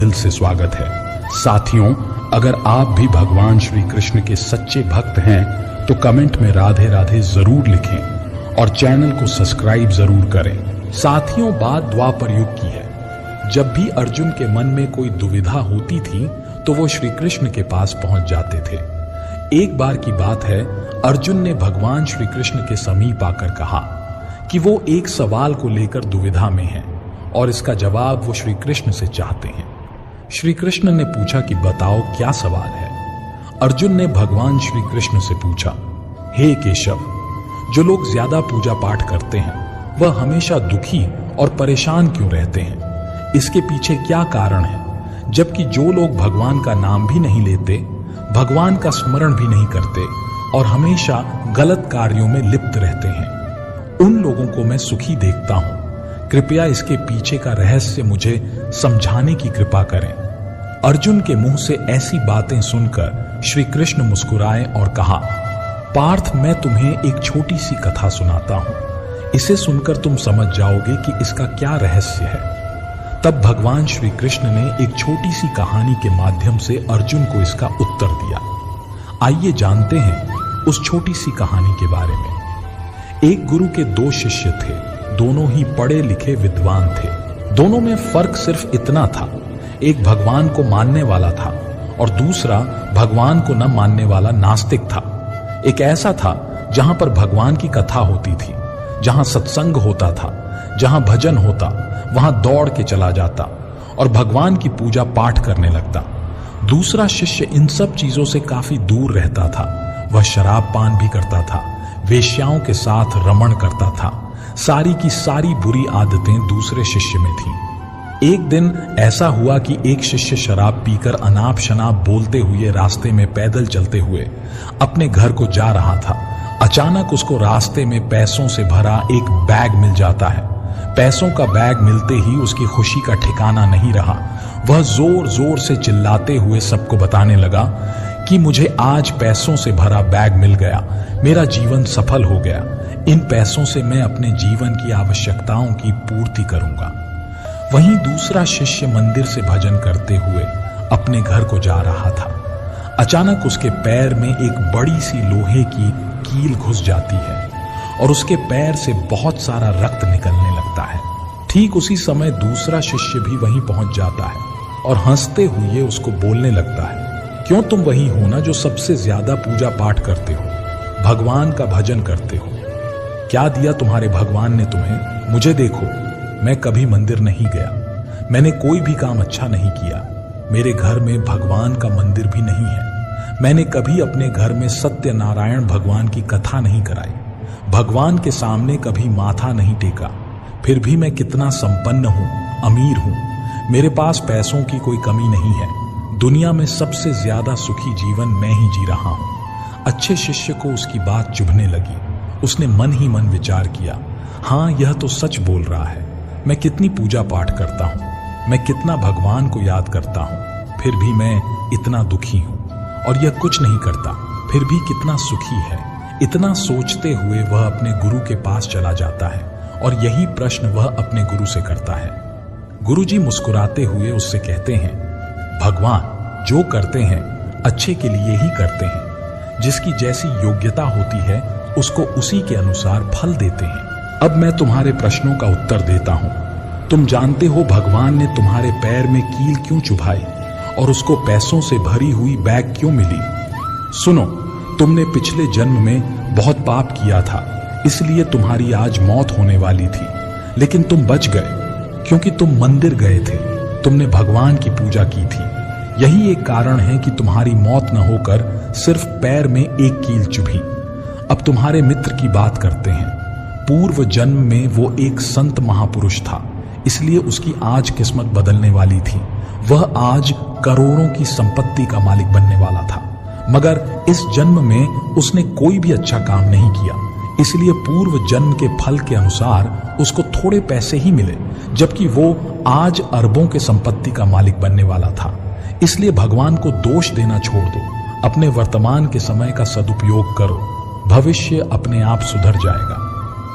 दिल से स्वागत है। साथियों, अगर आप भी भगवान श्री कृष्ण के सच्चे भक्त हैं तो कमेंट में राधे राधे जरूर लिखें और चैनल को सब्सक्राइब जरूर करें। साथियों, बात द्वापर युग की है। जब भी अर्जुन के मन में कोई दुविधा होती थी तो वो श्री कृष्ण के पास पहुंच जाते थे। एक बार की बात है, अर्जुन ने भगवान श्री कृष्ण के समीप आकर कहा कि वो एक सवाल को लेकर दुविधा में है और इसका जवाब वो श्री कृष्ण से चाहते हैं। श्री कृष्ण ने पूछा कि बताओ क्या सवाल है। अर्जुन ने भगवान श्री कृष्ण से पूछा, हे केशव, जो लोग ज्यादा पूजा पाठ करते हैं वह हमेशा दुखी और परेशान क्यों रहते हैं? इसके पीछे क्या कारण है? जबकि जो लोग भगवान का नाम भी नहीं लेते, भगवान का स्मरण भी नहीं करते और हमेशा गलत कार्यों में लिप्त रहते हैं, उन लोगों को मैं सुखी देखता हूं। कृपया इसके पीछे का रहस्य मुझे समझाने की कृपा करें। अर्जुन के मुंह से ऐसी बातें सुनकर श्री कृष्ण मुस्कुराए और कहा, पार्थ, मैं तुम्हें एक छोटी सी कथा सुनाता हूं। इसे सुनकर तुम समझ जाओगे कि इसका क्या रहस्य है। तब भगवान श्री कृष्ण ने एक छोटी सी कहानी के माध्यम से अर्जुन को इसका उत्तर दिया। आइए जानते हैं उस छोटी सी कहानी के बारे में। एक गुरु के दो शिष्य थे। दोनों ही पढ़े लिखे विद्वान थे। दोनों में फर्क सिर्फ इतना था, एक भगवान को मानने वाला था और दूसरा भगवान को न मानने वाला नास्तिक था। एक ऐसा था जहां पर भगवान की कथा होती थी, जहां सत्संग होता था, जहां भजन होता, वहां दौड़ के चला जाता और भगवान की पूजा पाठ करने लगता। दूसरा शिष्य इन सब चीजों से काफी दूर रहता था। वह शराब पान भी करता था, वेश्याओं के साथ रमण करता था। सारी की सारी बुरी आदतें दूसरे शिष्य में थीं। एक दिन ऐसा हुआ कि एक शिष्य शराब पीकर अनाप शनाप बोलते हुए रास्ते में पैदल चलते हुए अपने घर को जा रहा था। अचानक उसको रास्ते में पैसों से भरा एक बैग मिल जाता है। पैसों का बैग मिलते ही उसकी खुशी का ठिकाना नहीं रहा। वह जोर जोर से चिल्लाते हुए सबको बताने लगा कि मुझे आज पैसों से भरा बैग मिल गया, मेरा जीवन सफल हो गया। इन पैसों से मैं अपने जीवन की आवश्यकताओं की पूर्ति करूंगा। वहीं दूसरा शिष्य मंदिर से भजन करते हुए अपने घर को जा रहा था। अचानक उसके पैर में एक बड़ी सी लोहे की कील घुस जाती है और उसके पैर से बहुत सारा रक्त निकलने लगता है। ठीक उसी समय दूसरा शिष्य भी वहीं पहुंच जाता है और हंसते हुए उसको बोलने लगता है, क्यों तुम वही हो ना जो सबसे ज्यादा पूजा पाठ करते हो, भगवान का भजन करते हो? क्या दिया तुम्हारे भगवान ने तुम्हें? मुझे देखो, मैं कभी मंदिर नहीं गया, मैंने कोई भी काम अच्छा नहीं किया, मेरे घर में भगवान का मंदिर भी नहीं है, मैंने कभी अपने घर में सत्यनारायण भगवान की कथा नहीं कराई, भगवान के सामने कभी माथा नहीं टेका, फिर भी मैं कितना संपन्न हूं, अमीर हूं, मेरे पास पैसों की कोई कमी नहीं है, दुनिया में सबसे ज्यादा सुखी जीवन मैं ही जी रहा हूं। अच्छे शिष्य को उसकी बात चुभने लगी। उसने मन ही मन विचार किया, हाँ, यह तो सच बोल रहा है। मैं कितनी पूजा पाठ करता हूं, मैं कितना भगवान को याद करता हूं, फिर भी मैं इतना दुखी हूं। और यह कुछ नहीं करता, फिर भी कितना सुखी है। इतना सोचते हुए वह अपने गुरु के पास चला जाता है और यही प्रश्न वह अपने गुरु से करता है। गुरुजी मुस्कुराते हुए उससे कहते हैं, भगवान जो करते हैं अच्छे के लिए ही करते हैं। जिसकी जैसी योग्यता होती है उसको उसी के अनुसार फल देते हैं। अब मैं तुम्हारे प्रश्नों का उत्तर देता हूं। तुम जानते हो भगवान ने तुम्हारे पैर में कील क्यों चुभाई और उसको पैसों से भरी हुई बैग क्यों मिली? सुनो, तुमने पिछले जन्म में बहुत पाप किया था, इसलिए तुम्हारी आज मौत होने वाली थी, लेकिन तुम बच गए क्योंकि तुम मंदिर गए थे, तुमने भगवान की पूजा की थी। यही एक कारण है कि तुम्हारी मौत न होकर सिर्फ पैर में एक कील चुभी। अब तुम्हारे मित्र की बात करते हैं। पूर्व जन्म में वो एक संत महापुरुष था, इसलिए उसकी आज किस्मत बदलने वाली थी। वह आज करोड़ों की संपत्ति का मालिक बनने वाला था, मगर इस जन्म में उसने कोई भी अच्छा काम नहीं किया, इसलिए पूर्व जन्म के फल के अनुसार उसको थोड़े पैसे ही मिले, जबकि वो आज अरबों के संपत्ति का मालिक बनने वाला था। इसलिए भगवान को दोष देना छोड़ दो, अपने वर्तमान के समय का सदुपयोग करो, भविष्य अपने आप सुधर जाएगा।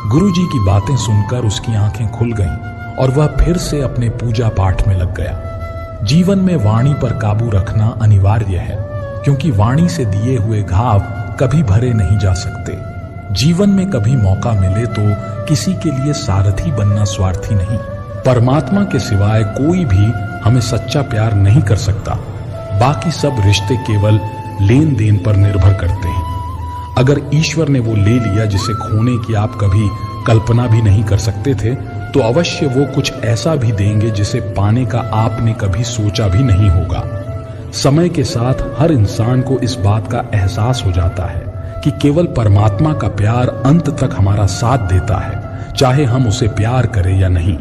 गुरुजी की बातें सुनकर उसकी आंखें खुल गईं और वह फिर से अपने पूजा पाठ में लग गया। जीवन में वाणी पर काबू रखना अनिवार्य है, क्योंकि वाणी से दिए हुए घाव कभी भरे नहीं जा सकते। जीवन में कभी मौका मिले तो किसी के लिए सारथी बनना स्वार्थी नहीं। परमात्मा के सिवाय कोई भी हमें सच्चा प्यार नहीं कर सकता। बाकी सब रिश्ते केवल लेन देन पर निर्भर करते हैं। अगर ईश्वर ने वो ले लिया जिसे खोने की आप कभी कल्पना भी नहीं कर सकते थे, तो अवश्य वो कुछ ऐसा भी देंगे जिसे पाने का आपने कभी सोचा भी नहीं होगा। समय के साथ हर इंसान को इस बात का एहसास हो जाता है कि केवल परमात्मा का प्यार अंत तक हमारा साथ देता है, चाहे हम उसे प्यार करें या नहीं।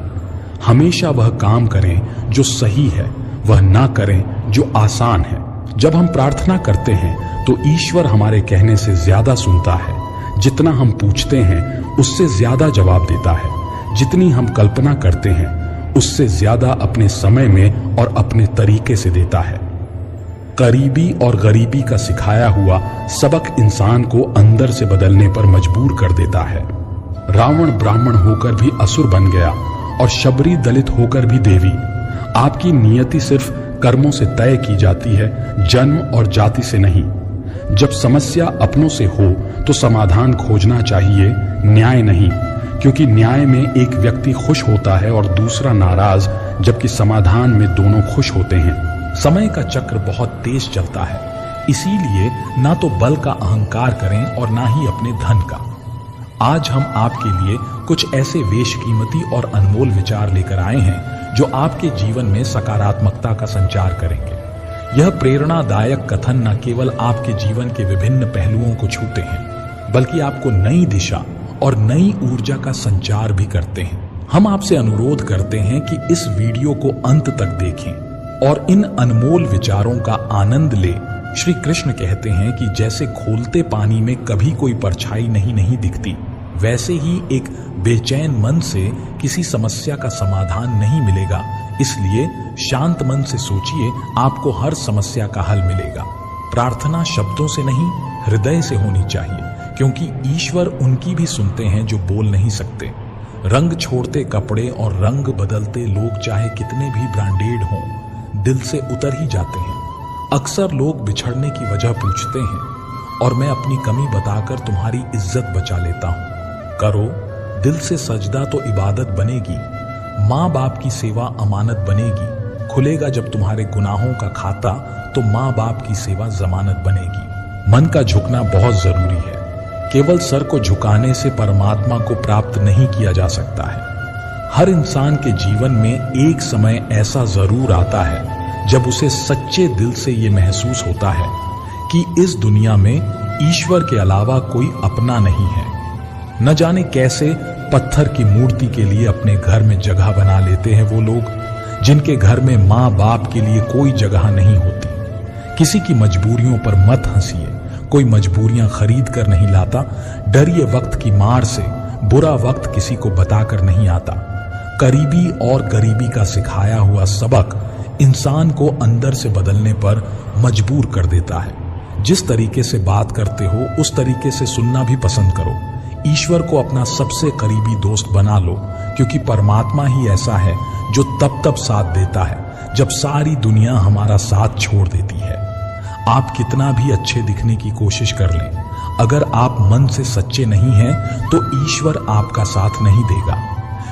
हमेशा वह काम करें जो सही है, वह ना करें जो आसान है। जब हम प्रार्थना करते हैं तो ईश्वर हमारे कहने से ज्यादा सुनता है। जितना हम पूछते हैं उससे ज्यादा जवाब देता है। जितनी हम कल्पना करते हैं उससे ज्यादा अपने समय में और अपने तरीके से देता है। करीबी और गरीबी का सिखाया हुआ सबक इंसान को अंदर से बदलने पर मजबूर कर देता है। रावण ब्राह्मण होकर भी असुर बन गया और शबरी दलित होकर भी देवी। आपकी नियति सिर्फ कर्मों से तय की जाती है, जन्म और जाति से नहीं। जब समस्या अपनों से हो तो समाधान खोजना चाहिए, न्याय नहीं, क्योंकि न्याय में एक व्यक्ति खुश होता है और दूसरा नाराज, जबकि समाधान में दोनों खुश होते हैं। समय का चक्र बहुत तेज चलता है, इसीलिए ना तो बल का अहंकार करें और ना ही अपने धन का। आज हम आपके लिए कुछ ऐसे बेशकीमती और अनमोल विचार लेकर आए हैं जो आपके जीवन में सकारात्मकता का संचार करेंगे। यह प्रेरणादायक कथन न केवल आपके जीवन के विभिन्न पहलुओं को छूते हैं, बल्कि आपको नई दिशा और नई ऊर्जा का संचार भी करते हैं। हम आपसे अनुरोध करते हैं कि इस वीडियो को अंत तक देखें और इन अनमोल विचारों का आनंद ले। श्री कृष्ण कहते हैं कि जैसे खोलते पानी में कभी कोई परछाई नहीं दिखती, वैसे ही एक बेचैन मन से किसी समस्या का समाधान नहीं मिलेगा। इसलिए शांत मन से सोचिए, आपको हर समस्या का हल मिलेगा। प्रार्थना शब्दों से नहीं, हृदय से होनी चाहिए, क्योंकि ईश्वर उनकी भी सुनते हैं जो बोल नहीं सकते। रंग छोड़ते कपड़े और रंग बदलते लोग चाहे कितने भी ब्रांडेड हों, दिल से उतर ही जाते हैं। अक्सर लोग बिछड़ने की वजह पूछते हैं और मैं अपनी कमी बताकर तुम्हारी इज्जत बचा लेता हूं। करो दिल से सजदा तो इबादत बनेगी। माँ बाप की सेवा अमानत बनेगी। खुलेगा जब तुम्हारे गुनाहों का खाता तो माँ बाप की सेवा जमानत बनेगी। मन का झुकना बहुत जरूरी है। केवल सर को झुकाने से परमात्मा को प्राप्त नहीं किया जा सकता है। हर इंसान के जीवन में एक समय ऐसा जरूर आता है जब उसे सच्चे दिल से ये महसूस होता है कि इस दुनिया में ईश्वर के अलावा कोई अपना नहीं है। न जाने कैसे पत्थर की मूर्ति के लिए अपने घर में जगह बना लेते हैं वो लोग जिनके घर में माँ बाप के लिए कोई जगह नहीं होती। किसी की मजबूरियों पर मत हंसिए, कोई मजबूरियां खरीद कर नहीं लाता। डरिए वक्त की मार से, बुरा वक्त किसी को बताकर नहीं आता। करीबी और गरीबी का सिखाया हुआ सबक इंसान को अंदर से बदलने पर मजबूर कर देता है। जिस तरीके से बात करते हो उस तरीके से सुनना भी पसंद करो। ईश्वर को अपना सबसे करीबी दोस्त बना लो, क्योंकि परमात्मा ही ऐसा है जो तब साथ देता है जब सारी दुनिया हमारा साथ छोड़ देती है। आप कितना भी अच्छे दिखने की कोशिश कर लें, अगर आप मन से सच्चे नहीं हैं तो ईश्वर आपका साथ नहीं देगा।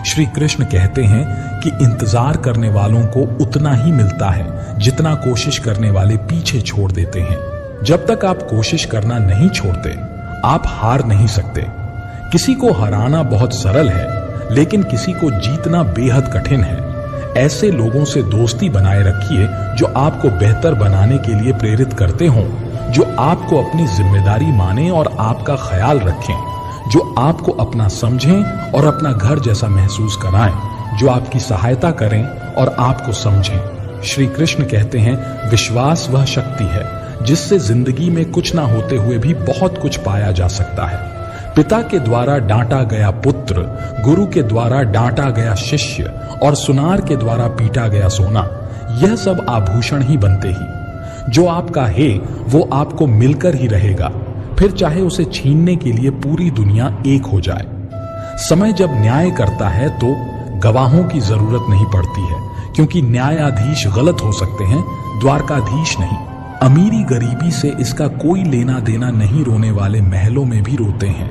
श्री कृष्ण कहते हैं कि इंतजार करने वालों को उतना ही मिलता है जितना कोशिश करने वाले पीछे छोड़ देते हैं। जब तक आप कोशिश करना नहीं छोड़ते, आप हार नहीं सकते। किसी को हराना बहुत सरल है, लेकिन किसी को जीतना बेहद कठिन है। ऐसे लोगों से दोस्ती बनाए रखिए जो आपको बेहतर बनाने के लिए प्रेरित करते हों, जो आपको अपनी जिम्मेदारी माने और आपका ख्याल रखें, जो आपको अपना समझें और अपना घर जैसा महसूस कराएं, जो आपकी सहायता करें और आपको समझें। श्री कृष्ण कहते हैं, विश्वास वह शक्ति है जिससे जिंदगी में कुछ ना होते हुए भी बहुत कुछ पाया जा सकता है। पिता के द्वारा डांटा गया पुत्र, गुरु के द्वारा डांटा गया शिष्य और सुनार के द्वारा पीटा गया सोना, यह सब आभूषण ही बनते ही। जो आपका है वो आपको मिलकर ही रहेगा, फिर चाहे उसे छीनने के लिए पूरी दुनिया एक हो जाए। समय जब न्याय करता है तो गवाहों की जरूरत नहीं पड़ती है, क्योंकि न्यायाधीश गलत हो सकते हैं, द्वारकाधीश नहीं। अमीरी गरीबी से इसका कोई लेना देना नहीं, रोने वाले महलों में भी रोते हैं,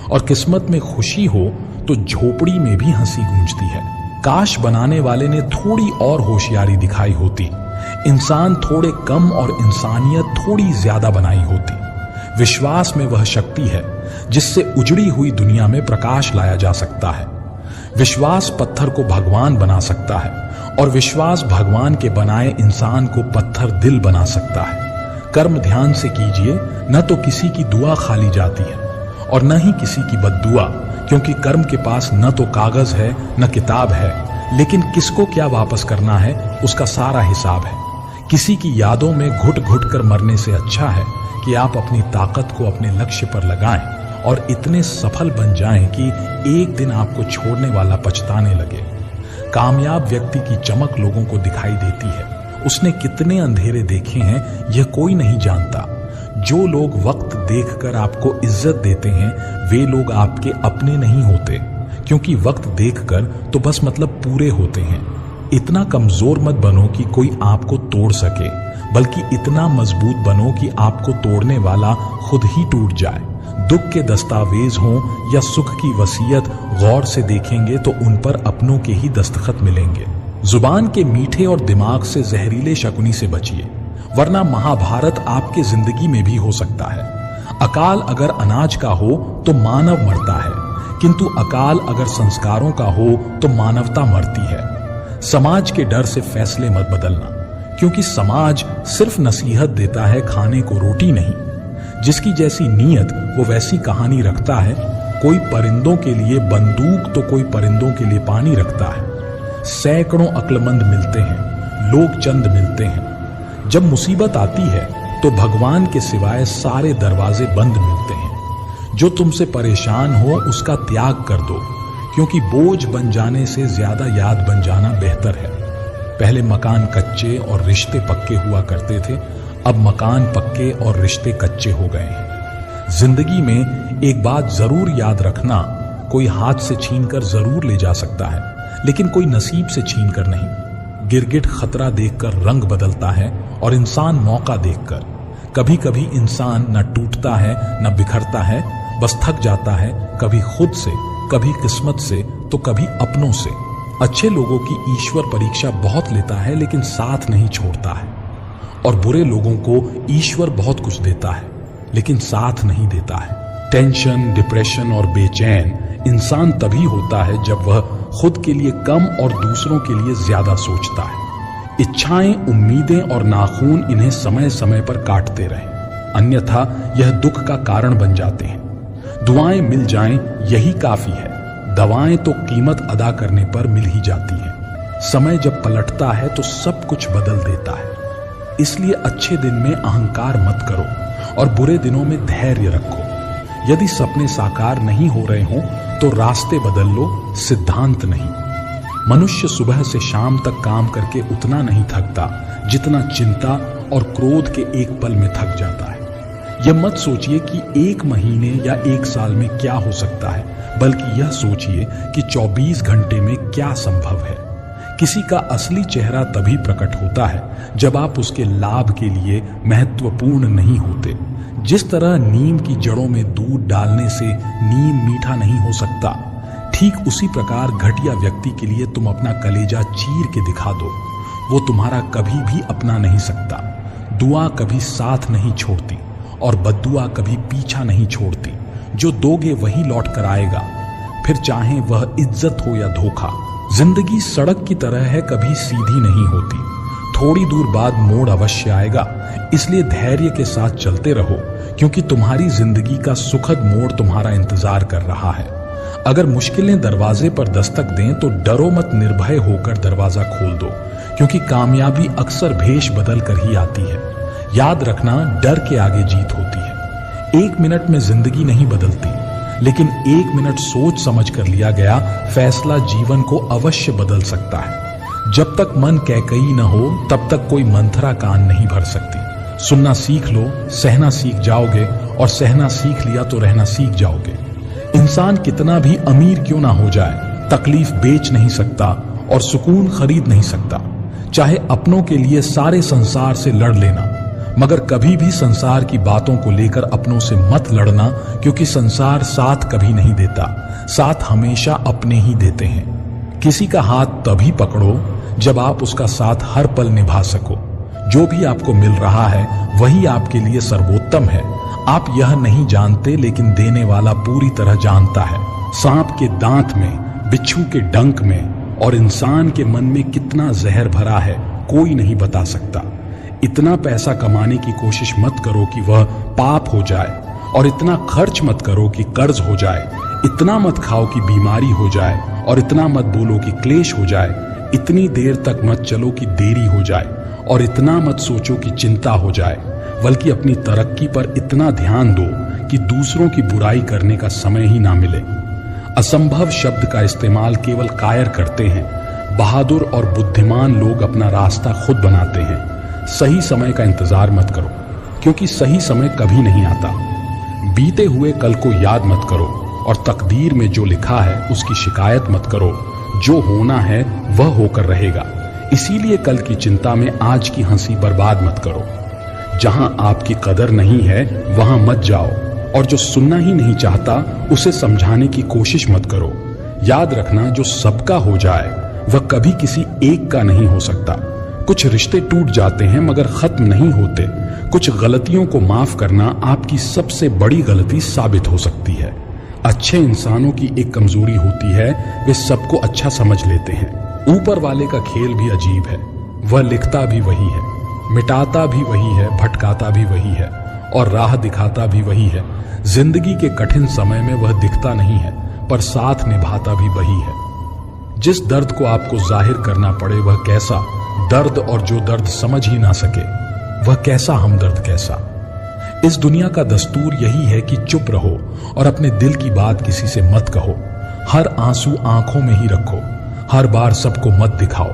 और किस्मत में खुशी हो तो झोपड़ी में भी हंसी गूंजती है। काश बनाने वाले ने थोड़ी और होशियारी दिखाई होती, इंसान थोड़े कम और इंसानियत थोड़ी ज्यादा बनाई होती। विश्वास में वह शक्ति है जिससे उजड़ी हुई दुनिया में प्रकाश लाया जा सकता है। विश्वास पत्थर को भगवान बना सकता है, और विश्वास भगवान के बनाए इंसान को पत्थर दिल बना सकता है। कर्म ध्यान से कीजिए, न तो किसी की दुआ खाली जाती है और न ही किसी की बद्दुआ, क्योंकि कर्म के पास न तो कागज है न किताब है, लेकिन किसको क्या वापस करना है उसका सारा हिसाब है। किसी की यादों में घुट घुट कर मरने से अच्छा है कि आप अपनी ताकत को अपने लक्ष्य पर लगाएं और इतने सफल बन जाएं कि एक दिन आपको छोड़ने वाला पछताने लगे। कामयाब व्यक्ति की चमक लोगों को दिखाई देती है। उसने कितने अंधेरे देखे हैं यह कोई नहीं जानता। जो लोग वक्त देखकर आपको इज्जत देते हैं वे लोग आपके अपने नहीं होते, क्योंकि वक्त देखकर तो बस मतलब पूरे होते हैं। इतना कमजोर मत बनो कि कोई आपको तोड़ सके, बल्कि इतना मजबूत बनो कि आपको तोड़ने वाला खुद ही टूट जाए। दुख के दस्तावेज हों या सुख की वसीयत, गौर से देखेंगे तो उन पर अपनों के ही दस्तखत मिलेंगे। जुबान के मीठे और दिमाग से जहरीले शकुनी से बचिए, वरना महाभारत आपके जिंदगी में भी हो सकता है। अकाल अगर अनाज का हो तो मानव मरता है, किंतु अकाल अगर संस्कारों का हो तो मानवता मरती है। समाज के डर से फैसले मत बदलना, क्योंकि समाज सिर्फ नसीहत देता है, खाने को रोटी नहीं। जिसकी जैसी नीयत वो वैसी कहानी रखता है। कोई परिंदों के लिए बंदूक तो कोई परिंदों के लिए पानी रखता है। सैकड़ों अक्लमंद मिलते हैं, लोग चंद मिलते हैं। जब मुसीबत आती है तो भगवान के सिवाय सारे दरवाजे बंद मिलते हैं। जो तुमसे परेशान हो उसका त्याग कर दो, क्योंकि बोझ बन जाने से ज्यादा याद बन जाना बेहतर है। पहले मकान कच्चे और रिश्ते पक्के हुआ करते थे, अब मकान पक्के और रिश्ते कच्चे हो गए हैं। जिंदगी में एक बात जरूर याद रखना, कोई हाथ से छीनकर जरूर ले जा सकता है, लेकिन कोई नसीब से छीनकर नहीं। गिरगिट खतरा देखकर रंग बदलता है और इंसान मौका देखकर। कभी कभी इंसान न टूटता है न बिखरता है, बस थक जाता है, कभी खुद से, कभी किस्मत से, तो कभी अपनों से। अच्छे लोगों की ईश्वर परीक्षा बहुत लेता है, लेकिन साथ नहीं छोड़ता है। और बुरे लोगों को ईश्वर बहुत कुछ देता है, लेकिन साथ नहीं देता है। टेंशन, डिप्रेशन और बेचैन इंसान तभी होता है जब वह खुद के लिए कम और दूसरों के लिए ज्यादा सोचता है। इच्छाएं, उम्मीदें और नाखून इन्हें समय समय पर काटते रहें, अन्यथा यह दुख का कारण बन जाते हैं। दुआएं मिल जाएं यही काफी है, दवाएं तो कीमत अदा करने पर मिल ही जाती हैं। समय जब पलटता है तो सब कुछ बदल देता है। इसलिए अच्छे दिन में अहंकार मत करो और बुरे दिनों में धैर्य रखो। यदि सपने साकार नहीं हो रहे हों तो रास्ते बदल लो, सिद्धांत नहीं। मनुष्य सुबह से शाम तक काम करके उतना नहीं थकता जितना चिंता और क्रोध के एक पल में थक जाता है। यह मत सोचिए कि 1 महीने या 1 साल में क्या हो सकता है, बल्कि यह सोचिए कि 24 घंटे में क्या संभव है। किसी का असली चेहरा तभी प्रकट होता है जब आप उसके लाभ के लिए महत्वपूर्ण नहीं होते। जिस तरह नीम की जड़ों में दूध डालने से नीम मीठा नहीं हो सकता, ठीक उसी प्रकार घटिया व्यक्ति के लिए तुम अपना कलेजा चीर के दिखा दो, वो तुम्हारा कभी भी अपना नहीं सकता। दुआ कभी साथ नहीं छोड़ती और बद्दुआ कभी पीछा नहीं छोड़ती। जो दोगे वही लौट कर आएगा, फिर चाहे वह इज्जत हो या धोखा। जिंदगी सड़क की तरह है, कभी सीधी नहीं होती। थोड़ी दूर बाद मोड़ अवश्य आएगा, इसलिए धैर्य के साथ चलते रहो, क्योंकि तुम्हारी जिंदगी का सुखद मोड़ तुम्हारा इंतजार कर रहा है। अगर मुश्किलें दरवाजे पर दस्तक दें तो डरो मत, निर्भय होकर दरवाजा खोल दो, क्योंकि कामयाबी अक्सर भेष बदल कर ही आती है। याद रखना, डर के आगे जीत होती है। 1 मिनट में जिंदगी नहीं बदलती, लेकिन 1 मिनट सोच समझ कर लिया गया फैसला जीवन को अवश्य बदल सकता है। जब तक मन कैकई न हो तब तक कोई मंथरा कान नहीं भर सकती। सुनना सीख लो, सहना सीख जाओगे, और सहना सीख लिया तो रहना सीख जाओगे। इंसान कितना भी अमीर क्यों ना हो जाए, तकलीफ बेच नहीं सकता और सुकून खरीद नहीं सकता। चाहे अपनों के लिए सारे संसार से लड़ लेना, मगर कभी भी संसार की बातों को लेकर अपनों से मत लड़ना, क्योंकि संसार साथ कभी नहीं देता, साथ हमेशा अपने ही देते हैं। किसी का हाथ तभी पकड़ो जब आप उसका साथ हर पल निभा सको। जो भी आपको मिल रहा है वही आपके लिए सर्वोत्तम है। आप यह नहीं जानते, लेकिन देने वाला पूरी तरह जानता है। सांप के दांत में, बिच्छू के डंक में और इंसान के मन में कितना जहर भरा है कोई नहीं बता सकता। इतना पैसा कमाने की कोशिश मत करो कि वह पाप हो जाए, और इतना खर्च मत करो कि कर्ज हो जाए। इतना मत खाओ कि बीमारी हो जाए, और इतना मत बोलो कि क्लेश हो जाए। इतनी देर तक मत चलो कि देरी हो जाए, और इतना मत सोचो कि चिंता हो जाए। बल्कि अपनी तरक्की पर इतना ध्यान दो कि दूसरों की बुराई करने का समय ही ना मिले। असंभव शब्द का इस्तेमाल केवल कायर करते हैं। बहादुर और बुद्धिमान लोग अपना रास्ता खुद बनाते हैं। सही समय का इंतजार मत करो, क्योंकि सही समय कभी नहीं आता। बीते हुए कल को याद मत करो, और तकदीर में जो लिखा है उसकी शिकायत मत करो। जो होना है वह होकर रहेगा। इसीलिए कल की चिंता में आज की हंसी बर्बाद मत करो। जहां आपकी कदर नहीं है वहां मत जाओ, और जो सुनना ही नहीं चाहता उसे समझाने की कोशिश मत करो। याद रखना, जो सबका हो जाए वह कभी किसी एक का नहीं हो सकता। कुछ रिश्ते टूट जाते हैं मगर खत्म नहीं होते। कुछ गलतियों को माफ करना आपकी सबसे बड़ी गलती साबित हो सकती है। अच्छे इंसानों की एक कमजोरी होती है, वे सबको अच्छा समझ लेते हैं। ऊपर वाले का खेल भी अजीब है। वह लिखता भी वही है, मिटाता भी वही है, भटकाता भी वही है, और राह दिखाता भी वही है। जिंदगी के कठिन समय में वह दिखता नहीं है, पर साथ निभाता भी वही है। जिस दर्द को आपको जाहिर करना पड़े वह कैसा दर्द, और जो दर्द समझ ही ना सके वह कैसा हमदर्द कैसा। इस दुनिया का दस्तूर यही है कि चुप रहो और अपने दिल की बात किसी से मत कहो। हर आंसू आंखों में ही रखो, हर बार सबको मत दिखाओ।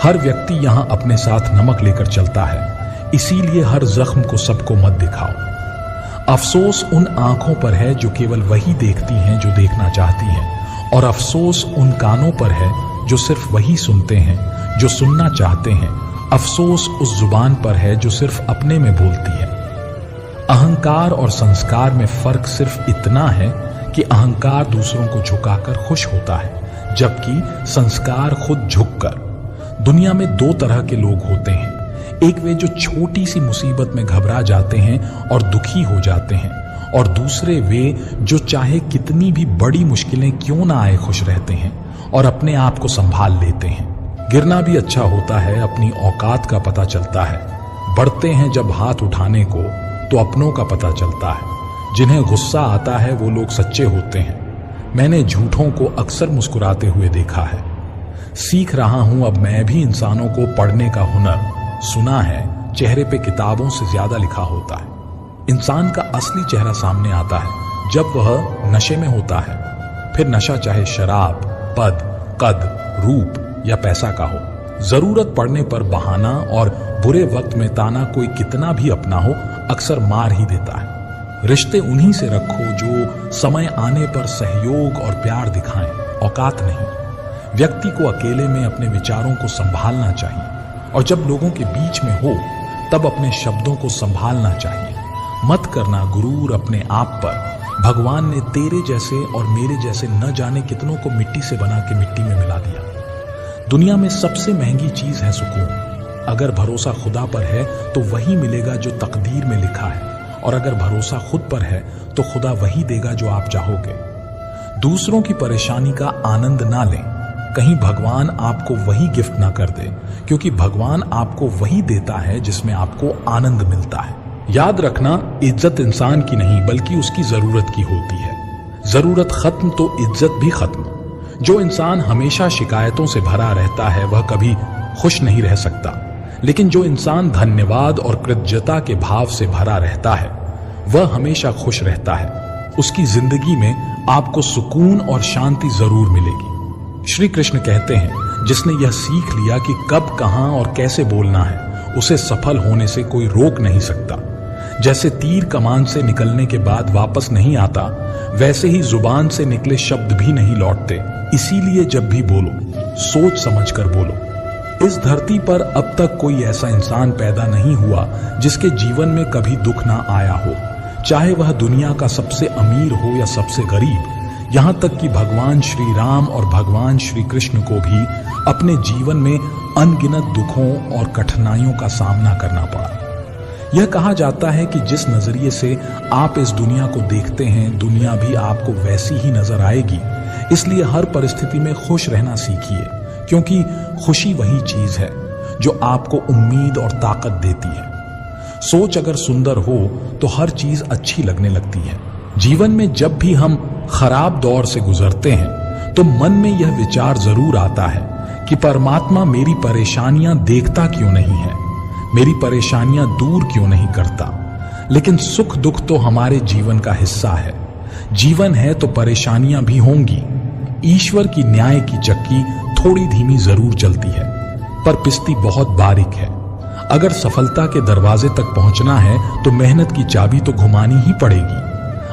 हर व्यक्ति यहां अपने साथ नमक लेकर चलता है, इसीलिए हर जख्म को सबको मत दिखाओ। अफसोस उन आंखों पर है जो केवल वही देखती हैं जो देखना चाहती हैं, और अफसोस उन कानों पर है जो सिर्फ वही सुनते हैं जो सुनना चाहते हैं। अफसोस उस जुबान पर है जो सिर्फ अपने में बोलती है। अहंकार और संस्कार में फर्क सिर्फ इतना है कि अहंकार दूसरों को झुकाकर खुश होता है, जबकि संस्कार खुद झुककर। दुनिया में दो तरह के लोग होते हैं। एक वे जो छोटी सी मुसीबत में घबरा जाते हैं और दुखी हो जाते हैं, और दूसरे वे जो चाहे कितनी भी बड़ी मुश्किलें क्यों ना आए खुश रहते हैं और अपने आप को संभाल लेते हैं। गिरना भी अच्छा होता है, अपनी औकात का पता चलता है। बढ़ते हैं जब हाथ उठाने को तो अपनों का पता चलता है। जिन्हें गुस्सा आता है वो लोग सच्चे होते हैं। मैंने झूठों को अक्सर मुस्कुराते हुए देखा है। सीख रहा हूं अब मैं भी इंसानों को पढ़ने का हुनर। सुना है चेहरे पे किताबों से ज्यादा लिखा होता है। इंसान का असली चेहरा सामने आता है जब वह नशे में होता है। फिर नशा चाहे शराब, पद, कद, रूप या पैसा का हो, जरूरत पड़ने पर बहाना और बुरे वक्त में ताना कोई कितना भी अपना हो अक्सर मार ही देता है। रिश्ते उन्हीं से रखो जो समय आने पर सहयोग और प्यार दिखाएं, औकात नहीं। व्यक्ति को अकेले में अपने विचारों को संभालना चाहिए, और जब लोगों के बीच में हो तब अपने शब्दों को संभालना चाहिए। मत करना गुरूर अपने आप पर। भगवान ने तेरे जैसे और मेरे जैसे न जाने कितनों को मिट्टी से बना के मिट्टी में मिला दिया। दुनिया में सबसे महंगी चीज है सुकून। अगर भरोसा खुदा पर है तो वही मिलेगा जो तकदीर में लिखा है, और अगर भरोसा खुद पर है तो खुदा वही देगा जो आप चाहोगे। दूसरों की परेशानी का आनंद ना लें, कहीं भगवान आपको वही गिफ्ट ना कर दे, क्योंकि भगवान आपको वही देता है जिसमें आपको आनंद मिलता है। याद रखना, इज्जत इंसान की नहीं बल्कि उसकी जरूरत की होती है। जरूरत खत्म तो इज्जत भी खत्म। जो इंसान हमेशा शिकायतों से भरा रहता है वह कभी खुश नहीं रह सकता, लेकिन जो इंसान धन्यवाद और कृतज्ञता के भाव से भरा रहता है वह हमेशा खुश रहता है। उसकी जिंदगी में आपको सुकून और शांति जरूर मिलेगी। श्री कृष्ण कहते हैं, जिसने यह सीख लिया कि कब, कहां और कैसे बोलना है, उसे सफल होने से कोई रोक नहीं सकता। जैसे तीर कमान से निकलने के बाद वापस नहीं आता, वैसे ही जुबान से निकले शब्द भी नहीं लौटते। इसीलिए जब भी बोलो सोच समझकर बोलो। इस धरती पर अब तक कोई ऐसा इंसान पैदा नहीं हुआ जिसके जीवन में कभी दुख ना आया हो, चाहे वह दुनिया का सबसे अमीर हो या सबसे गरीब। यहां तक कि भगवान श्री राम और भगवान श्री कृष्ण को भी अपने जीवन में अनगिनत दुखों और कठिनाइयों का सामना करना पड़ा। यह कहा जाता है कि जिस नजरिए से आप इस दुनिया को देखते हैं, दुनिया भी आपको वैसी ही नजर आएगी। इसलिए हर परिस्थिति में खुश रहना सीखिए, क्योंकि खुशी वही चीज है जो आपको उम्मीद और ताकत देती है। सोच अगर सुंदर हो तो हर चीज अच्छी लगने लगती है। जीवन में जब भी हम खराब दौर से गुजरते हैं तो मन में यह विचार जरूर आता है कि परमात्मा मेरी परेशानियां देखता क्यों नहीं है, मेरी परेशानियां दूर क्यों नहीं करता। लेकिन सुख दुख तो हमारे जीवन का हिस्सा है। जीवन है तो परेशानियां भी होंगी। ईश्वर की न्याय की चक्की थोड़ी धीमी जरूर चलती है, पर पिसती बहुत बारीक है। अगर सफलता के दरवाजे तक पहुंचना है तो मेहनत की चाबी तो घुमानी ही पड़ेगी।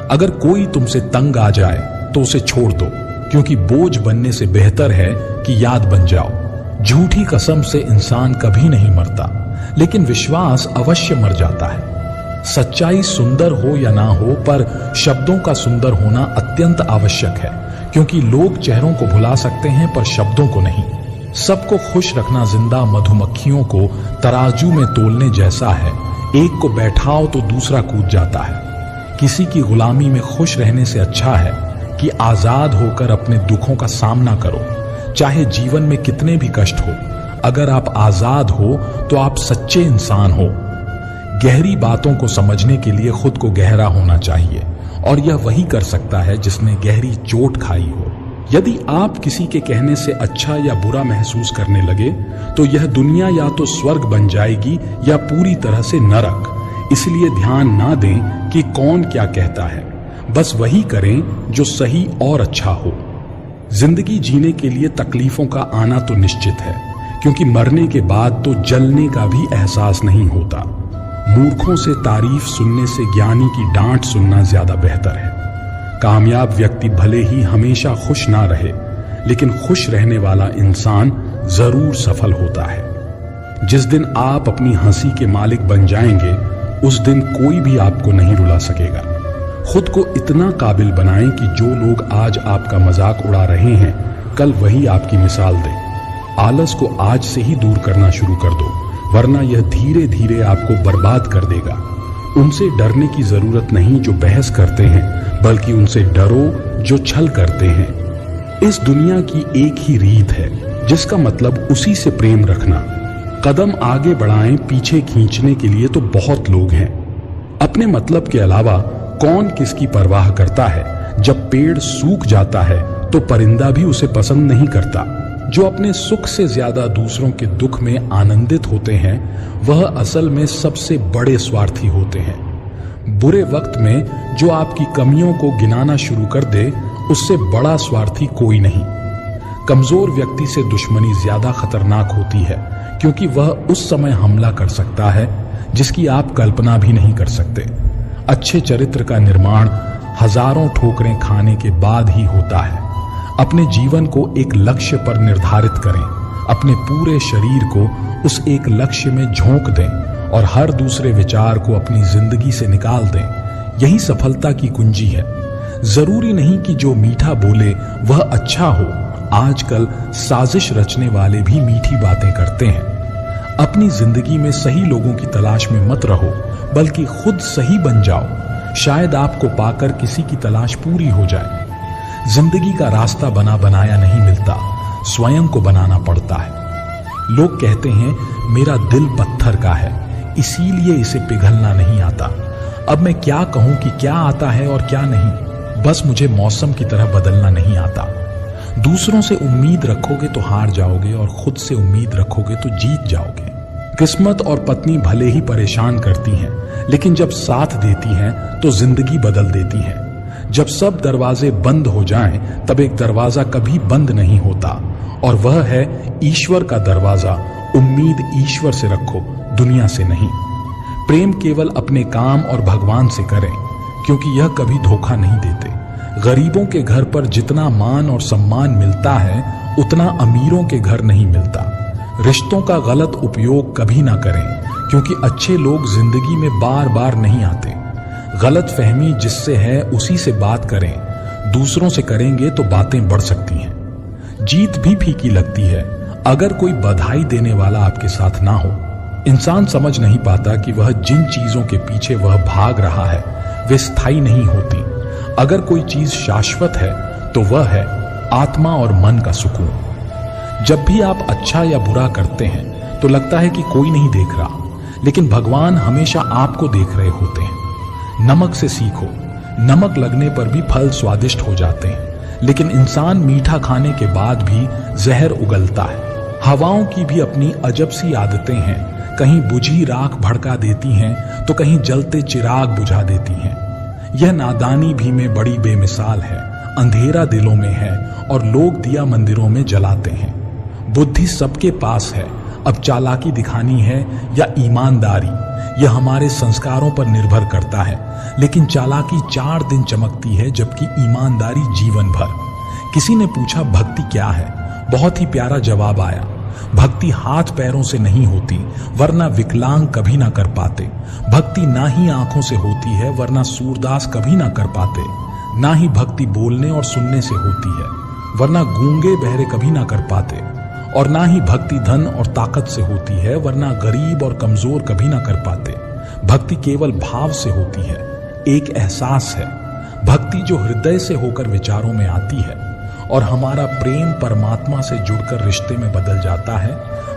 अगर कोई तुमसे तंग आ जाए तो उसे छोड़ दो, क्योंकि बोझ बनने से बेहतर है कि याद बन जाओ। झूठी कसम से इंसान कभी नहीं मरता, लेकिन विश्वास अवश्य मर जाता है। सच्चाई सुंदर हो या ना हो, पर शब्दों का सुंदर होना अत्यंत आवश्यक है, क्योंकि लोग चेहरों को भुला सकते हैं पर शब्दों को नहीं। सबको खुश रखना जिंदा मधुमक्खियों को तराजू में तोलने जैसा है। एक को बैठाओ तो दूसरा कूद जाता है। किसी की गुलामी में खुश रहने से अच्छा है कि आजाद होकर अपने दुखों का सामना करो, चाहे जीवन में कितने भी कष्ट हो। अगर आप आजाद हो तो आप सच्चे इंसान हो। गहरी बातों को समझने के लिए खुद को गहरा होना चाहिए, और यह वही कर सकता है जिसने गहरी चोट खाई हो। यदि आप किसी के कहने से अच्छा या बुरा महसूस करने लगे तो यह दुनिया या तो स्वर्ग बन जाएगी या पूरी तरह से नरक। इसलिए ध्यान ना दें कि कौन क्या कहता है, बस वही करें जो सही और अच्छा हो। जिंदगी जीने के लिए तकलीफों का आना तो निश्चित है, क्योंकि मरने के बाद तो जलने का भी एहसास नहीं होता। मूर्खों से तारीफ सुनने से ज्ञानी की डांट सुनना ज्यादा बेहतर है। कामयाब व्यक्ति भले ही हमेशा खुश ना रहे, लेकिन खुश रहने वाला इंसान जरूर सफल होता है। जिस दिन आप अपनी हंसी के मालिक बन जाएंगे, उस दिन कोई भी आपको नहीं रुला सकेगा। खुद को इतना काबिल बनाएं कि जो लोग आज आपका मजाक उड़ा रहे हैं, कल वही आपकी मिसाल दें। आलस को आज से ही दूर करना शुरू कर दो, वरना यह धीरे धीरे आपको बर्बाद कर देगा। उनसे डरने की जरूरत नहीं जो बहस करते हैं, बल्कि उनसे डरो जो छल करते हैं। इस दुनिया की एक ही रीत है, जिसका मतलब उसी से प्रेम रखना। कदम आगे बढ़ाएं, पीछे खींचने के लिए तो बहुत लोग हैं। अपने मतलब के अलावा कौन किसकी परवाह करता है। जब पेड़ सूख जाता है तो परिंदा भी उसे पसंद नहीं करता। जो अपने सुख से ज्यादा दूसरों के दुख में आनंदित होते हैं, वह असल में सबसे बड़े स्वार्थी होते हैं। बुरे वक्त में जो आपकी कमियों को गिनाना शुरू कर दे, उससे बड़ा स्वार्थी कोई नहीं। कमजोर व्यक्ति से दुश्मनी ज्यादा खतरनाक होती है, क्योंकि वह उस समय हमला कर सकता है जिसकी आप कल्पना भी नहीं कर सकते। अच्छे चरित्र का निर्माण हजारों ठोकरें खाने के बाद ही होता है। अपने जीवन को एक लक्ष्य पर निर्धारित करें, अपने पूरे शरीर को उस एक लक्ष्य में झोंक दें और हर दूसरे विचार को अपनी जिंदगी से निकाल दें। यही सफलता की कुंजी है। जरूरी नहीं कि जो मीठा बोले वह अच्छा हो। आजकल साजिश रचने वाले भी मीठी बातें करते हैं। अपनी जिंदगी में सही लोगों की तलाश में मत रहो, बल्कि खुद सही बन जाओ। शायद आपको पाकर किसी की तलाश पूरी हो जाए। जिंदगी का रास्ता बना बनाया नहीं मिलता, स्वयं को बनाना पड़ता है। लोग कहते हैं मेरा दिल पत्थर का है, इसीलिए इसे पिघलना नहीं आता। अब मैं क्या कहूं कि क्या आता है और क्या नहीं। बस मुझे मौसम की तरह बदलना नहीं आता। दूसरों से उम्मीद रखोगे तो हार जाओगे, और खुद से उम्मीद रखोगे तो जीत जाओगे। किस्मत और पत्नी भले ही परेशान करती हैं, लेकिन जब साथ देती हैं तो जिंदगी बदल देती है। जब सब दरवाजे बंद हो जाएं, तब एक दरवाजा कभी बंद नहीं होता, और वह है ईश्वर का दरवाजा। उम्मीद ईश्वर से रखो, दुनिया से नहीं। प्रेम केवल अपने काम और भगवान से करें, क्योंकि यह कभी धोखा नहीं देते। गरीबों के घर पर जितना मान और सम्मान मिलता है, उतना अमीरों के घर नहीं मिलता। रिश्तों का गलत उपयोग कभी ना करें, क्योंकि अच्छे लोग जिंदगी में बार बार नहीं आते। गलत फहमी जिससे है उसी से बात करें, दूसरों से करेंगे तो बातें बढ़ सकती हैं। जीत भी फीकी लगती है अगर कोई बधाई देने वाला आपके साथ ना हो। इंसान समझ नहीं पाता कि वह जिन चीजों के पीछे वह भाग रहा है वे स्थायी नहीं होती। अगर कोई चीज शाश्वत है तो वह है आत्मा और मन का सुकून। जब भी आप अच्छा या बुरा करते हैं तो लगता है कि कोई नहीं देख रहा, लेकिन भगवान हमेशा आपको देख रहे होते हैं। नमक से सीखो, नमक लगने पर भी फल स्वादिष्ट हो जाते हैं, लेकिन इंसान मीठा खाने के बाद भी जहर उगलता है। हवाओं की भी अपनी अजब सी आदतें हैं, कहीं बुझी राख भड़का देती हैं तो कहीं जलते चिराग बुझा देती हैं। यह नादानी भी में बड़ी बेमिसाल है। अंधेरा दिलों में है और लोग दिया मंदिरों में जलाते हैं। बुद्धि सबके पास है, अब चालाकी दिखानी है या ईमानदारी, यह हमारे संस्कारों पर निर्भर करता है। लेकिन चालाकी 4 दिन चमकती है जबकि ईमानदारी जीवन भर। किसी ने पूछा भक्ति क्या है, बहुत ही प्यारा जवाब आया, भक्ति हाथ पैरों से नहीं होती वरना विकलांग कभी ना कर पाते। भक्ति ना ही आंखों से होती है वरना सूरदास कभी ना कर पाते। ना ही भक्ति बोलने और सुनने से होती है वरना गूंगे बहरे कभी ना कर पाते। और ना ही भक्ति धन और ताकत से होती है वरना गरीब और कमजोर कभी ना कर पाते। भक्ति केवल भाव से होती है, एक एहसास है। भक्ति जो हृदय से होकर विचारों में आती है और हमारा प्रेम परमात्मा से जुड़कर रिश्ते में बदल जाता है,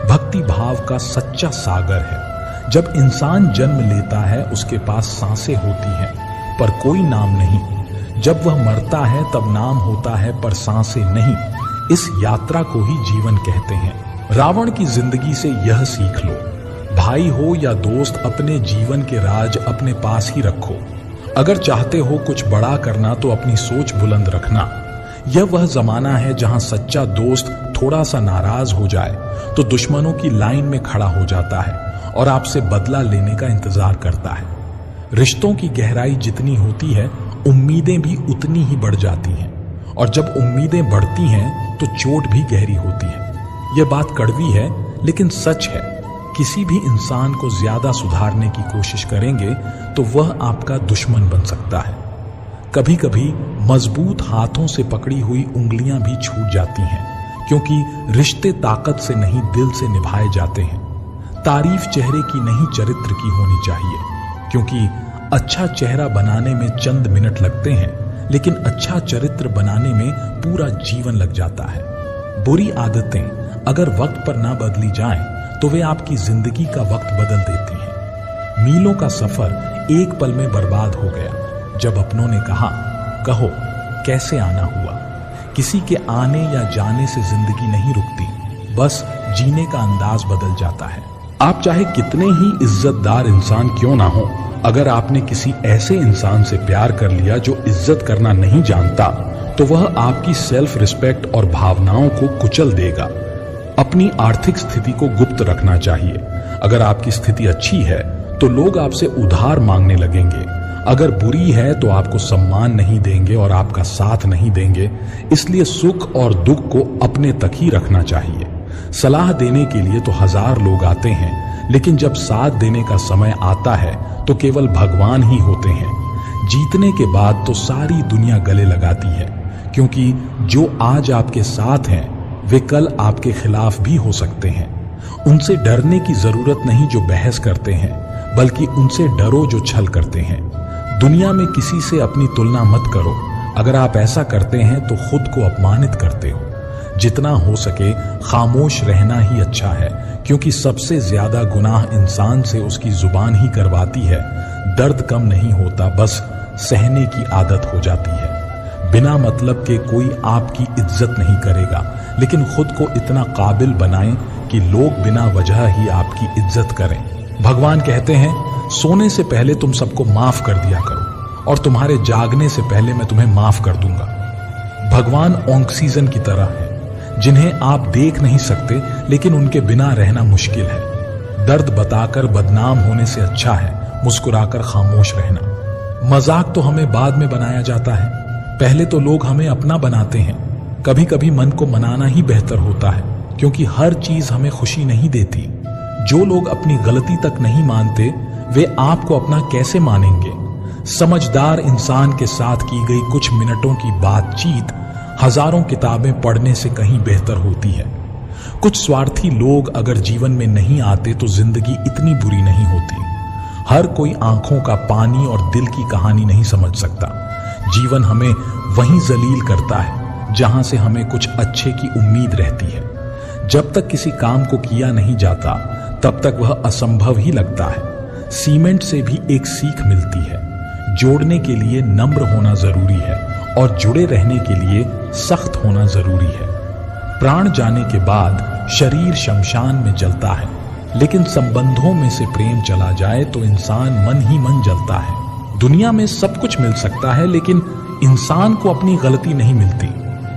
भक्ति भाव का सच्चा सागर है। जब इंसान जन्म लेता है उसके पास सांसें होती हैं पर कोई नाम नहीं। जब वह मरता है तब नाम होता है पर सांसें नहीं। इस यात्रा को ही जीवन कहते हैं। रावण की जिंदगी से यह सीख लो, भाई हो या दोस्त अपने जीवन के राज अपने पास ही रखो। अगर चाहते हो कुछ बड़ा करना तो अपनी सोच बुलंद रखना। यह वह जमाना है जहां सच्चा दोस्त थोड़ा सा नाराज हो जाए तो दुश्मनों की लाइन में खड़ा हो जाता है और आपसे बदला लेने का इंतजार करता है। रिश्तों की गहराई जितनी होती है उम्मीदें भी उतनी ही बढ़ जाती हैं, और जब उम्मीदें बढ़ती हैं तो चोट भी गहरी होती है। यह बात कड़वी है लेकिन सच है। किसी भी इंसान को ज्यादा सुधारने की कोशिश करेंगे तो वह आपका दुश्मन बन सकता है। कभी कभी मजबूत हाथों से पकड़ी हुई उंगलियां भी छूट जाती हैं, क्योंकि रिश्ते ताकत से नहीं दिल से निभाए जाते हैं। तारीफ चेहरे की नहीं चरित्र की होनी चाहिए, क्योंकि अच्छा चेहरा बनाने में चंद मिनट लगते हैं लेकिन अच्छा चरित्र बनाने में पूरा जीवन लग जाता है। बुरी आदतें अगर वक्त पर ना बदली जाएं तो वे आपकी जिंदगी का वक्त बदल देती हैं। मीलों का सफर एक पल में बर्बाद हो गया जब अपनों ने कहा, कहो कैसे आना हुआ। किसी के आने या जाने से जिंदगी नहीं रुकती, बस जीने का अंदाज बदल जाता है। आप चाहे कितने ही इज्जतदार इंसान क्यों ना हो, अगर आपने किसी ऐसे इंसान से प्यार कर लिया जो इज्जत करना नहीं जानता तो वह आपकी सेल्फ रिस्पेक्ट और भावनाओं को कुचल देगा। अपनी आर्थिक स्थिति को गुप्त रखना चाहिए। अगर आपकी स्थिति अच्छी है तो लोग आपसे उधार मांगने लगेंगे, अगर बुरी है तो आपको सम्मान नहीं देंगे और आपका साथ नहीं देंगे। इसलिए सुख और दुख को अपने तक ही रखना चाहिए। सलाह देने के लिए तो 1000 लोग आते हैं, लेकिन जब साथ देने का समय आता है तो केवल भगवान ही होते हैं। जीतने के बाद तो सारी दुनिया गले लगाती है, क्योंकि जो आज आपके साथ हैं वे कल आपके खिलाफ भी हो सकते हैं। उनसे डरने की जरूरत नहीं जो बहस करते हैं, बल्कि उनसे डरो जो छल करते हैं। दुनिया में किसी से अपनी तुलना मत करो। अगर आप ऐसा करते हैं तो खुद को अपमानित करते हो। जितना हो सके खामोश रहना ही अच्छा है, क्योंकि सबसे ज्यादा गुनाह इंसान से उसकी जुबान ही करवाती है। दर्द कम नहीं होता, बस सहने की आदत हो जाती है। बिना मतलब के कोई आपकी इज्जत नहीं करेगा, लेकिन खुद को इतना काबिल बनाएं कि लोग बिना वजह ही आपकी इज्जत करें। भगवान कहते हैं, सोने से पहले तुम सबको माफ कर दिया करो और तुम्हारे जागने से पहले मैं तुम्हें माफ कर दूंगा। भगवान ऑक्सीजन की तरह है, जिन्हें आप देख नहीं सकते लेकिन उनके बिना रहना मुश्किल है। दर्द बताकर बदनाम होने से अच्छा है मुस्कुराकर खामोश रहना। मजाक तो हमें बाद में बनाया जाता है, पहले तो लोग हमें अपना बनाते हैं। कभी कभी मन को मनाना ही बेहतर होता है, क्योंकि हर चीज हमें खुशी नहीं देती। जो लोग अपनी गलती तक नहीं मानते वे आपको अपना कैसे मानेंगे। समझदार इंसान के साथ की गई कुछ मिनटों की बातचीत हजारों किताबें पढ़ने से कहीं बेहतर होती है। कुछ स्वार्थी लोग अगर जीवन में नहीं आते तो जिंदगी इतनी बुरी नहीं होती। हर कोई आंखों का पानी और दिल की कहानी नहीं समझ सकता। जीवन हमें वहीं जलील करता है जहां से हमें कुछ अच्छे की उम्मीद रहती है। जब तक किसी काम को किया नहीं जाता तब तक वह असंभव ही लगता है। सीमेंट से भी एक सीख मिलती है, जोड़ने के लिए नम्र होना जरूरी है और जुड़े रहने के लिए सख्त होना जरूरी है। प्राण जाने के बाद शरीर शमशान में जलता है, लेकिन संबंधों में से प्रेम चला जाए तो इंसान मन ही मन जलता है। दुनिया में सब कुछ मिल सकता है लेकिन इंसान को अपनी गलती नहीं मिलती।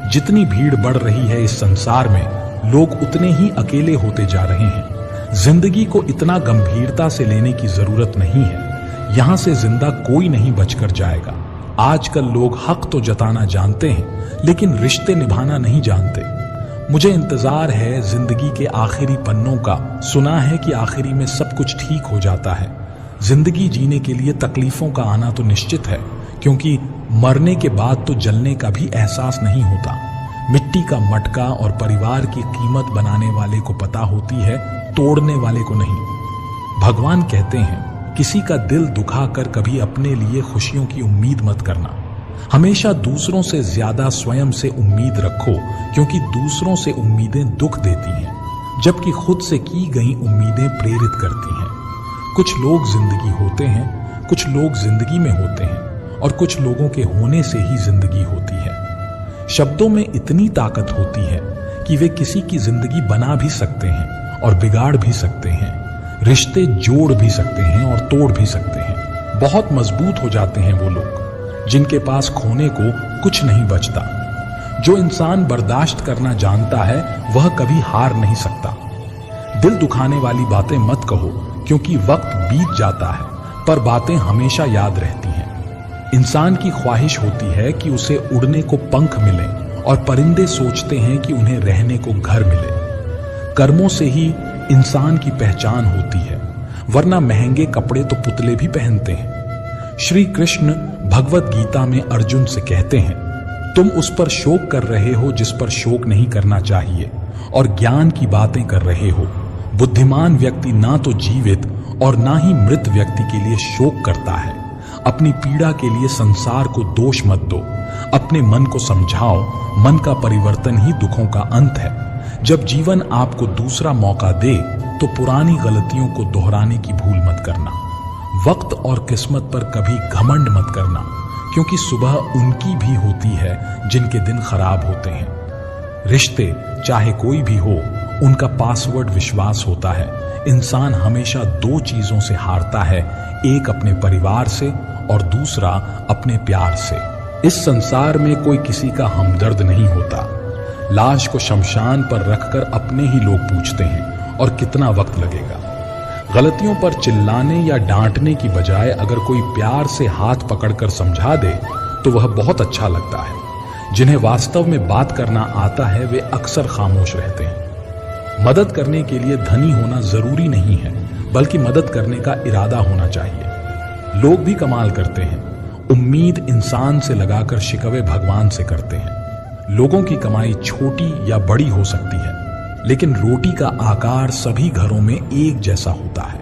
जितनी भीड़ बढ़ रही है इस संसार में लोग उतने ही अकेले होते जा रहे हैं। जिंदगी को इतना गंभीरता से लेने की जरूरत नहीं है। यहां से जिंदा कोई नहीं बचकर जाएगा। आजकल लोग हक तो जताना जानते हैं लेकिन रिश्ते निभाना नहीं जानते। मुझे इंतजार है जिंदगी के आखिरी पन्नों का। सुना है कि आखिरी में सब कुछ ठीक हो जाता है। जिंदगी जीने के लिए तकलीफों का आना तो निश्चित है, क्योंकि मरने के बाद तो जलने का भी एहसास नहीं होता। मिट्टी का मटका और परिवार की कीमत बनाने वाले को पता होती है, तोड़ने वाले को नहीं। भगवान कहते हैं किसी का दिल दुखाकर कभी अपने लिए खुशियों की उम्मीद मत करना। हमेशा दूसरों से ज्यादा स्वयं से उम्मीद रखो, क्योंकि दूसरों से उम्मीदें दुख देती हैं जबकि खुद से की गई उम्मीदें प्रेरित करती हैं। कुछ लोग जिंदगी होते हैं, कुछ लोग जिंदगी में होते हैं और कुछ लोगों के होने से ही जिंदगी होती है। शब्दों में इतनी ताकत होती है कि वे किसी की जिंदगी बना भी सकते हैं और बिगाड़ भी सकते हैं। रिश्ते जोड़ भी सकते हैं और तोड़ भी सकते हैं। बहुत मजबूत हो जाते हैं वो लोग जिनके पास खोने को कुछ नहीं बचता। जो इंसान बर्दाश्त करना जानता है वह कभी हार नहीं सकता। दिल दुखाने वाली बातें मत कहो, क्योंकि वक्त बीत जाता है पर बातें हमेशा याद रहती हैं। इंसान की ख्वाहिश होती है कि उसे उड़ने को पंख मिले और परिंदे सोचते हैं कि उन्हें रहने को घर मिले। कर्मों से ही इंसान की पहचान होती है, वरना महंगे कपड़े तो पुतले भी पहनते हैं। श्री कृष्ण भगवत गीता में अर्जुन से कहते हैं, तुम उस पर शोक कर रहे हो जिस पर शोक नहीं करना चाहिए और ज्ञान की बातें कर रहे हो। बुद्धिमान व्यक्ति ना तो जीवित और ना ही मृत व्यक्ति के लिए शोक करता है। अपनी पीड़ा के लिए संसार को दोष मत दो। अपने मन को समझाओ, मन का परिवर्तन ही दुखों का अंत है। जब जीवन आपको दूसरा मौका दे तो पुरानी गलतियों को दोहराने की भूल मत करना। वक्त और किस्मत पर कभी घमंड मत करना, क्योंकि सुबह उनकी भी होती है जिनके दिन खराब होते हैं। रिश्ते चाहे कोई भी हो, उनका पासवर्ड विश्वास होता है। इंसान हमेशा दो चीजों से हारता है, एक अपने परिवार से और दूसरा अपने प्यार से। इस संसार में कोई किसी का हमदर्द नहीं होता। लाश को शमशान पर रखकर अपने ही लोग पूछते हैं और कितना वक्त लगेगा। गलतियों पर चिल्लाने या डांटने की बजाय अगर कोई प्यार से हाथ पकड़कर समझा दे तो वह बहुत अच्छा लगता है। जिन्हें वास्तव में बात करना आता है वे अक्सर खामोश रहते हैं। मदद करने के लिए धनी होना जरूरी नहीं है, बल्कि मदद करने का इरादा होना चाहिए। लोग भी कमाल करते हैं। उम्मीद इंसान से लगाकर शिकवे भगवान से करते हैं। लोगों की कमाई छोटी या बड़ी हो सकती है, लेकिन रोटी का आकार सभी घरों में एक जैसा होता है।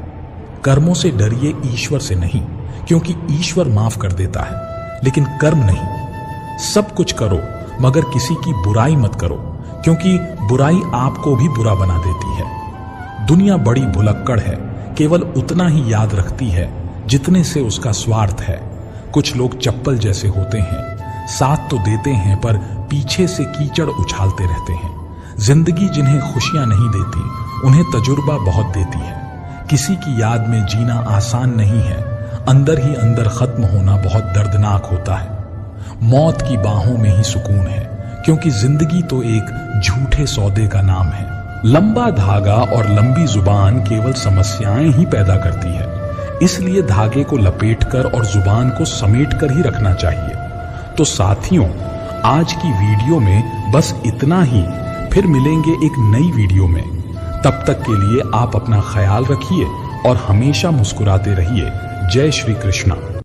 कर्मों से डरिए, ईश्वर से नहीं, क्योंकि ईश्वर माफ कर देता है, लेकिन कर्म नहीं। सब कुछ करो मगर किसी की बुराई मत करो, क्योंकि बुराई आपको भी बुरा बना देती है। दुनिया बड़ी भुलक्कड़ है, केवल उतना ही याद रखती है जितने से उसका स्वार्थ है। कुछ लोग चप्पल जैसे होते हैं, साथ तो देते हैं पर पीछे से कीचड़ उछालते रहते हैं। जिंदगी जिन्हें खुशियां नहीं देती उन्हें तजुर्बा बहुत देती है। किसी की याद में जीना आसान नहीं है, अंदर ही अंदर खत्म होना बहुत दर्दनाक होता है। मौत की बाहों में ही सुकून है, क्योंकि जिंदगी तो एक झूठे सौदे का नाम है। लंबा धागा और लंबी जुबान केवल समस्याएं ही पैदा करती है, इसलिए धागे को लपेटकर और जुबान को समेटकर ही रखना चाहिए। तो साथियों, आज की वीडियो में बस इतना ही। फिर मिलेंगे एक नई वीडियो में। तब तक के लिए आप अपना ख्याल रखिए और हमेशा मुस्कुराते रहिए। जय श्री कृष्णा।